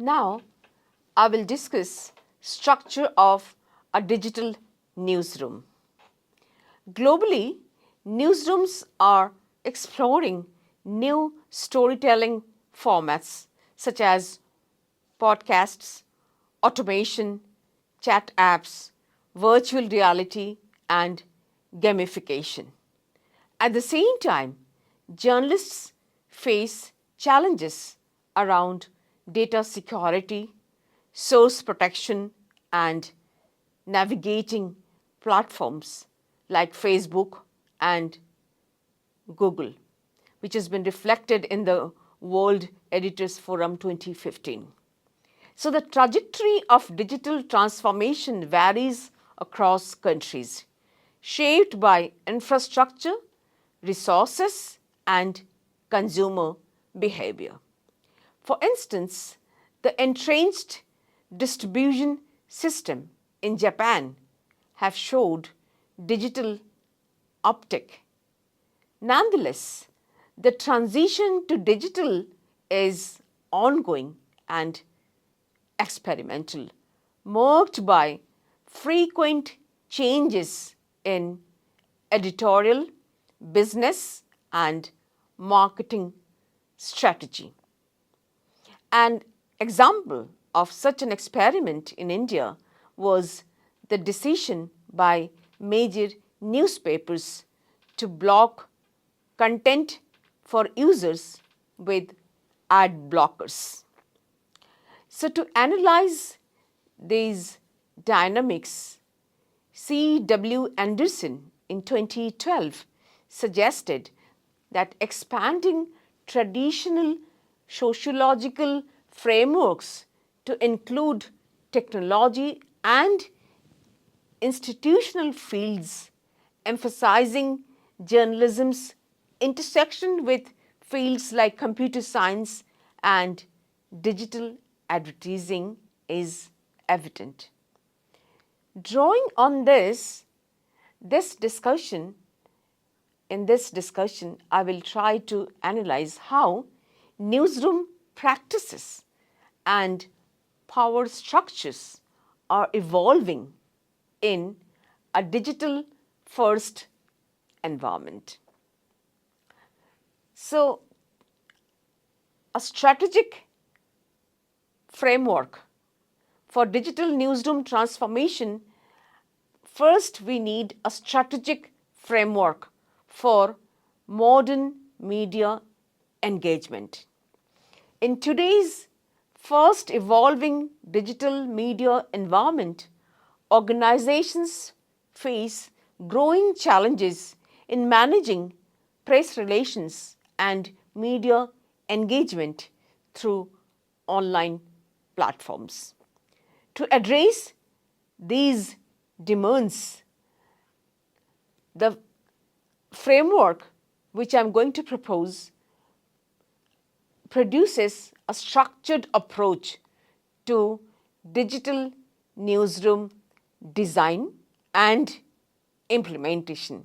Now, I will discuss structure of a digital newsroom. Globally, newsrooms are exploring new storytelling formats such as podcasts, automation, chat apps, virtual reality, and gamification. At the same time, journalists face challenges around data security, source protection, and navigating platforms like Facebook and Google, which has been reflected in the World Editors Forum 2015. So the trajectory of digital transformation varies across countries, shaped by infrastructure, resources, and consumer behavior. For instance, the entrenched distribution system in Japan have showed digital uptake. Nonetheless, the transition to digital is ongoing and experimental, marked by frequent changes in editorial, business, and marketing strategy. An example of such an experiment in India was the decision by major newspapers to block content for users with ad blockers. So to analyze these dynamics, C.W. Anderson in 2012 suggested that expanding traditional sociological frameworks to include technology and institutional fields, emphasizing journalism's intersection with fields like computer science and digital advertising is evident. Drawing on this discussion, I will try to analyze how newsroom practices and power structures are evolving in a digital-first environment. So, a strategic framework for digital newsroom transformation, first we need a strategic framework for modern media engagement. In today's fast evolving digital media environment, organizations face growing challenges in managing press relations and media engagement through online platforms. To address these demands, the framework which I am going to propose produces a structured approach to digital newsroom design and implementation.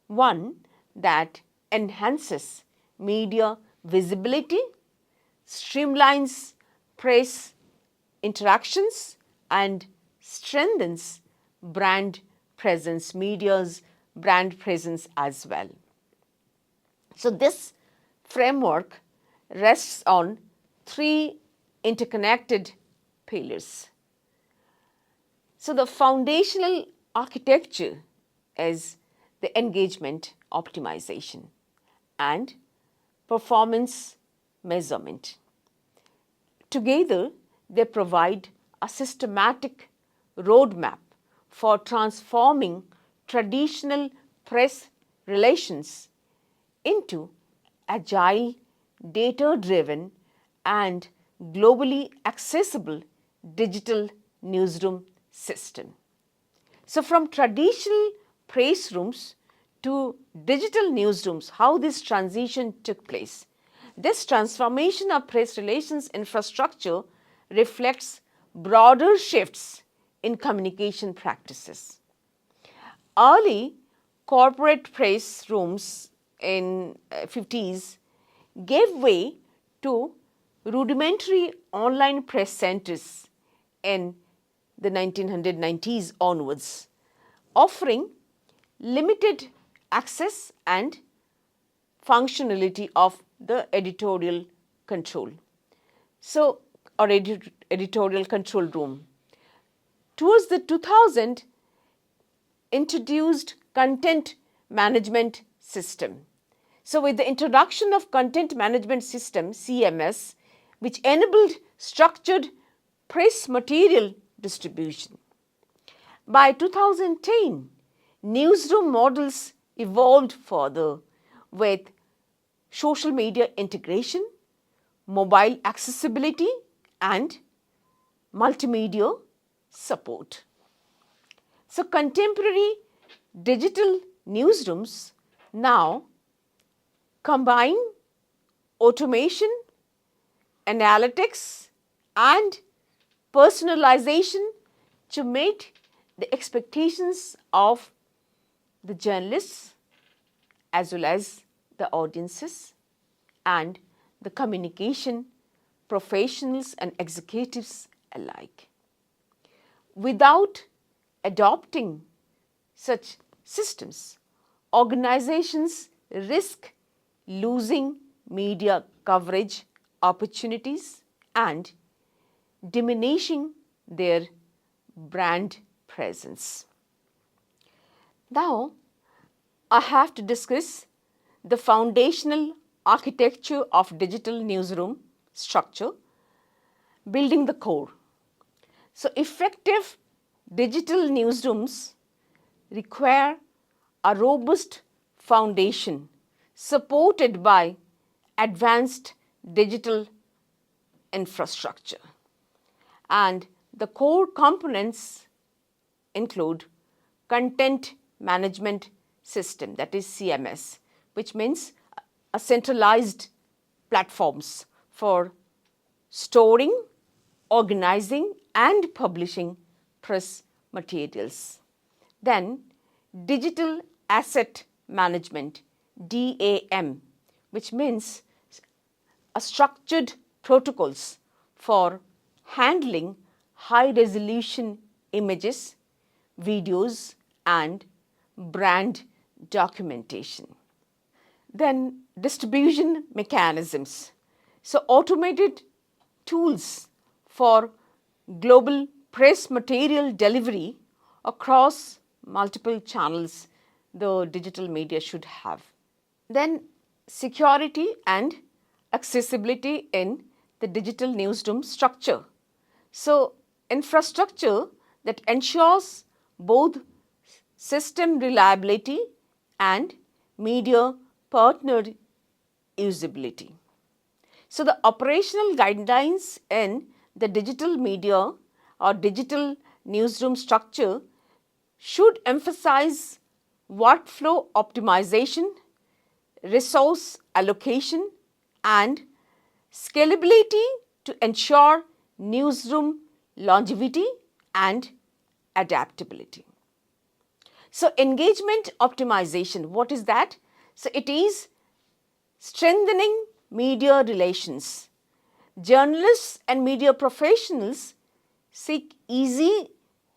One that enhances media visibility, streamlines press interactions, and strengthens brand presence, media's brand presence as well. So this framework rests on three interconnected pillars. So the foundational architecture is the engagement optimization and performance measurement. Together, they provide a systematic roadmap for transforming traditional press relations into agile, data-driven, and globally accessible digital newsroom system. So from traditional press rooms to digital newsrooms, how this transition took place. This transformation of press relations infrastructure reflects broader shifts in communication practices. Early corporate press rooms in 50s gave way to rudimentary online press centers in the 1990s onwards, offering limited access and functionality of the editorial control. So, or editorial control room. Towards the 2000, introduced content management system. So, with the introduction of content management system CMS, which enabled structured press material distribution. By 2010, newsroom models evolved further with social media integration, mobile accessibility, and multimedia support. So, contemporary digital newsrooms now combine automation, analytics, and personalization to meet the expectations of the journalists as well as the audiences and the communication professionals and executives alike. Without adopting such systems, organizations risk losing media coverage opportunities and diminishing their brand presence. Now, I have to discuss the foundational architecture of digital newsroom structure, building the core. So, effective digital newsrooms require a robust foundation supported by advanced digital infrastructure. And the core components include content management system, that is CMS, which means a centralized platforms for storing, organizing and publishing press materials. Then digital asset management, DAM, which means a structured protocols for handling high resolution images, videos and brand documentation. Then distribution mechanisms. So, automated tools for global press material delivery across multiple channels the digital media should have. Then security and accessibility in the digital newsroom structure. So, infrastructure that ensures both system reliability and media partner usability. So, the operational guidelines in the digital media or digital newsroom structure should emphasize workflow optimization, resource allocation and scalability to ensure newsroom longevity and adaptability. So, engagement optimization, what is that? So, it is strengthening media relations. Journalists and media professionals seek easy,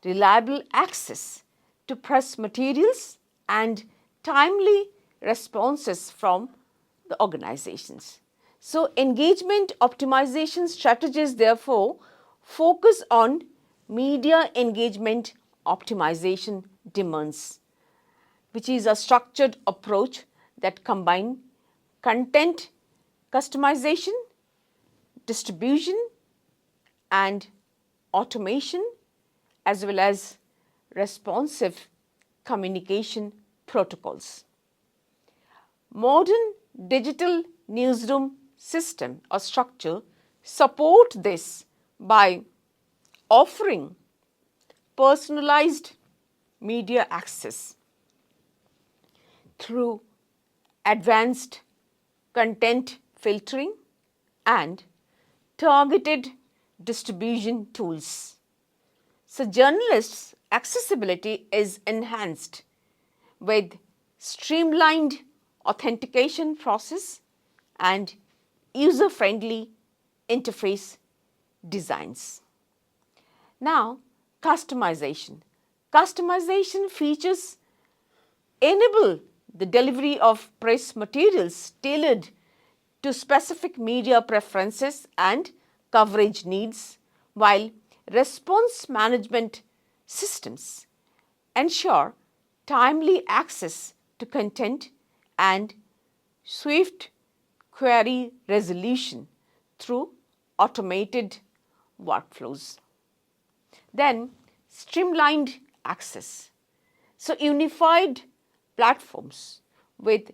reliable access to press materials and timely responses from the organizations. So, engagement optimization strategies therefore focus on media engagement optimization demands, which is a structured approach that combine content customization, distribution and automation as well as responsive communication protocols. Modern digital newsroom system or structure support this by offering personalized media access through advanced content filtering and targeted distribution tools. So, journalists' accessibility is enhanced with streamlined authentication process and user-friendly interface designs. Now, customization. Customization features enable the delivery of press materials tailored to specific media preferences and coverage needs, while response management systems ensure timely access to content and swift query resolution through automated workflows. Then, streamlined access. So, unified platforms with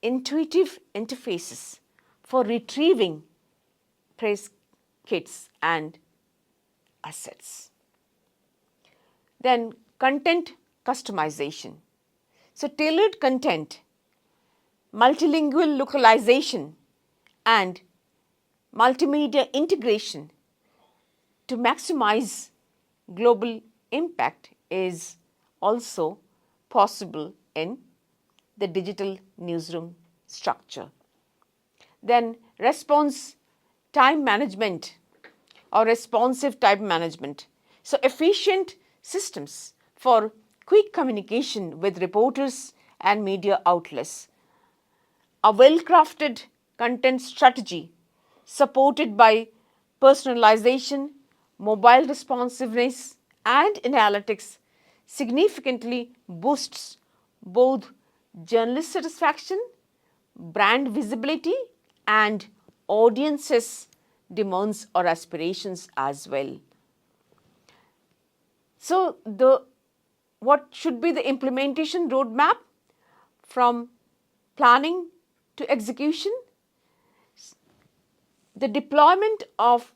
intuitive interfaces for retrieving press kits and assets. Then, content customization. So, tailored content, multilingual localization, and multimedia integration to maximize global impact is also possible in the digital newsroom structure. Then response time management or responsive time management. So efficient systems for quick communication with reporters and media outlets. A well-crafted content strategy supported by personalization, mobile responsiveness, and analytics significantly boosts both journalist satisfaction, brand visibility, and audiences' demands or aspirations as well. So, what should be the implementation roadmap from planning to execution? The deployment of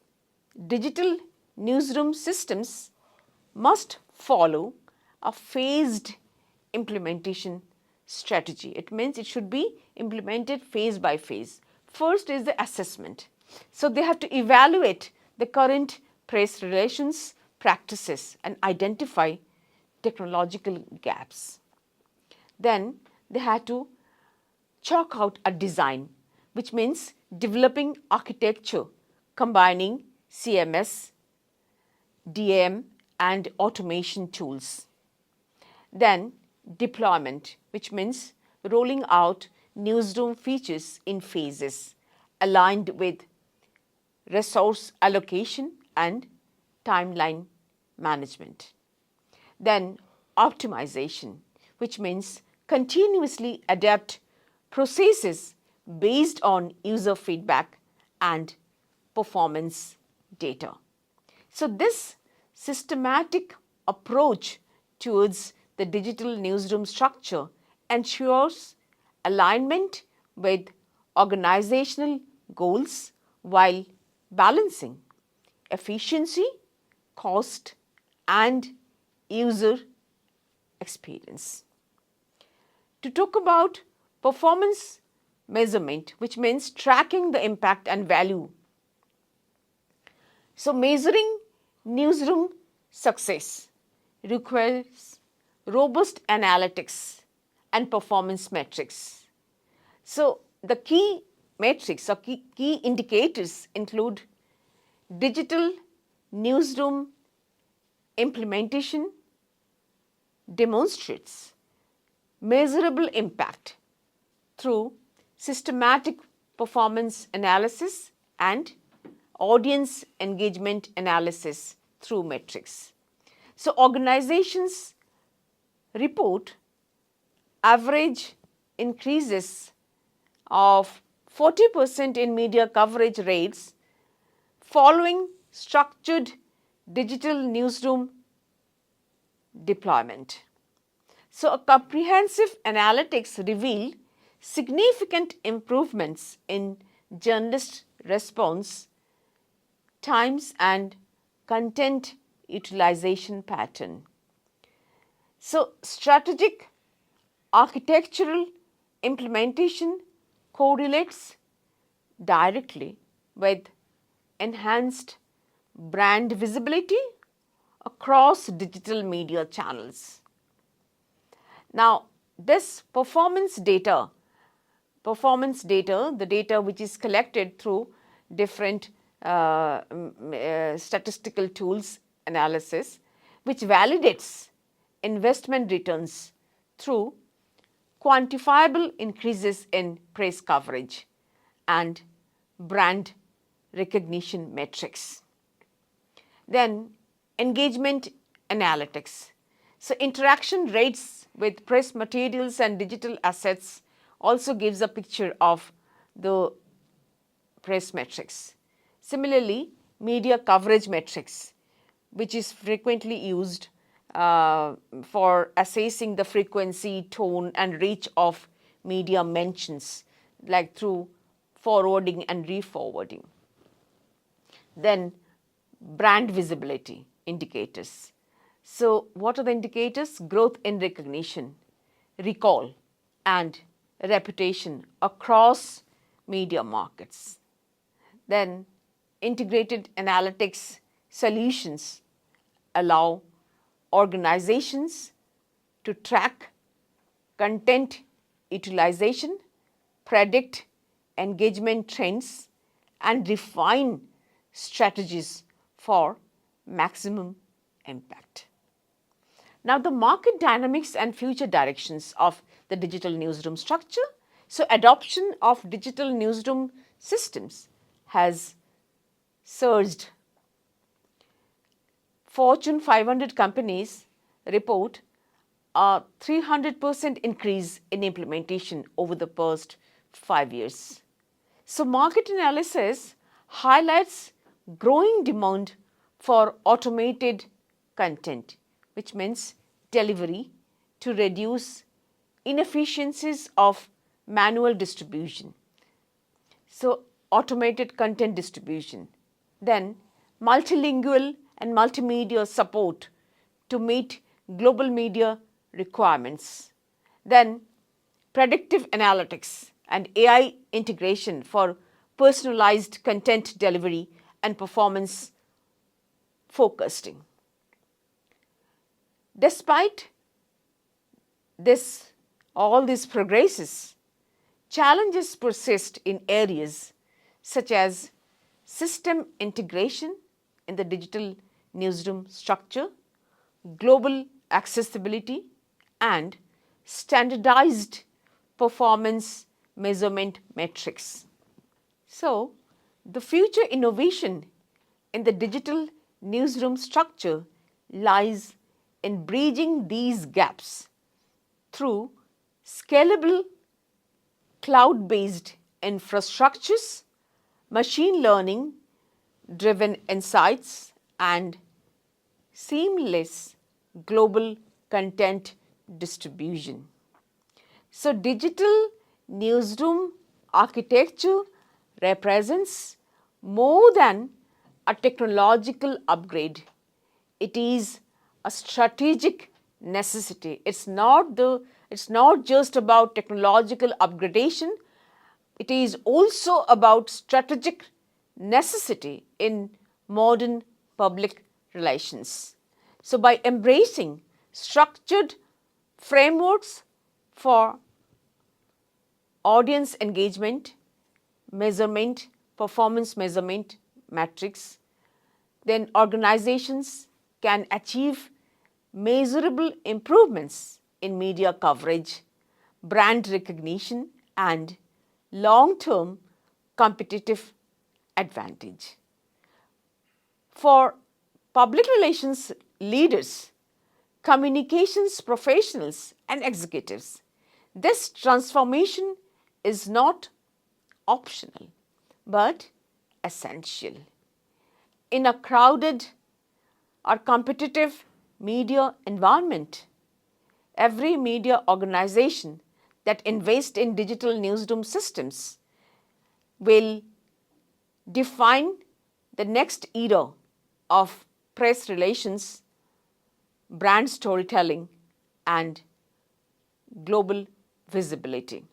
digital newsroom systems must follow a phased implementation strategy. It means it should be implemented phase by phase. First is the assessment. So they have to evaluate the current press relations practices and identify technological gaps. Then they had to chalk out a design, which means developing architecture combining CMS, DAM, and automation tools. Then deployment, which means rolling out newsroom features in phases aligned with resource allocation and timeline management. Then optimization, which means continuously adapt processes based on user feedback and performance data. So this systematic approach towards the digital newsroom structure ensures alignment with organizational goals while balancing efficiency, cost, and user experience. To talk about performance measurement, which means tracking the impact and value. So measuring newsroom success requires robust analytics and performance metrics. So the key metrics or key indicators include digital newsroom implementation demonstrates measurable impact through systematic performance analysis and audience engagement analysis through metrics. So organizations report average increases of 40% in media coverage rates following structured digital newsroom deployment. So a comprehensive analytics reveal significant improvements in journalist response times and content utilization pattern. So strategic architectural implementation correlates directly with enhanced brand visibility across digital media channels. Now, this performance data, the data which is collected through different statistical tools analysis, which validates investment returns through quantifiable increases in press coverage and brand recognition metrics. Then engagement analytics. So interaction rates with press materials and digital assets also gives a picture of the press metrics. Similarly, media coverage metrics, which is frequently used for assessing the frequency, tone, and reach of media mentions, like through forwarding and re-forwarding. Then brand visibility indicators. So what are the indicators? Growth in recognition, recall, and reputation across media markets. Then integrated analytics solutions allow organizations to track content utilization, predict engagement trends, and refine strategies for maximum impact. Now, the market dynamics and future directions of the digital newsroom structure. So, adoption of digital newsroom systems has surged. Fortune 500 companies report a 300% increase in implementation over the past 5 years. So, market analysis highlights growing demand for automated content, which means delivery to reduce inefficiencies of manual distribution. So, automated content distribution. Then, multilingual and multimedia support to meet global media requirements. Then, predictive analytics and AI integration for personalized content delivery and performance forecasting. Despite all these progresses, challenges persist in areas such as system integration in the digital newsroom structure, global accessibility, and standardized performance measurement metrics. So, the future innovation in the digital newsroom structure lies in bridging these gaps through scalable cloud-based infrastructures, machine learning driven insights, and seamless global content distribution. So, digital newsroom architecture represents more than a technological upgrade. It is a strategic necessity. It's not just about technological upgradation. It is also about strategic necessity in modern public relations. So, by embracing structured frameworks for audience engagement, measurement, performance measurement metrics, then organizations can achieve measurable improvements in media coverage, brand recognition, and long-term competitive advantage. For public relations leaders, communications professionals, and executives, this transformation is not optional but essential. In a crowded or competitive media environment, every media organization that invests in digital newsroom systems will define the next era of press relations, brand storytelling, and global visibility.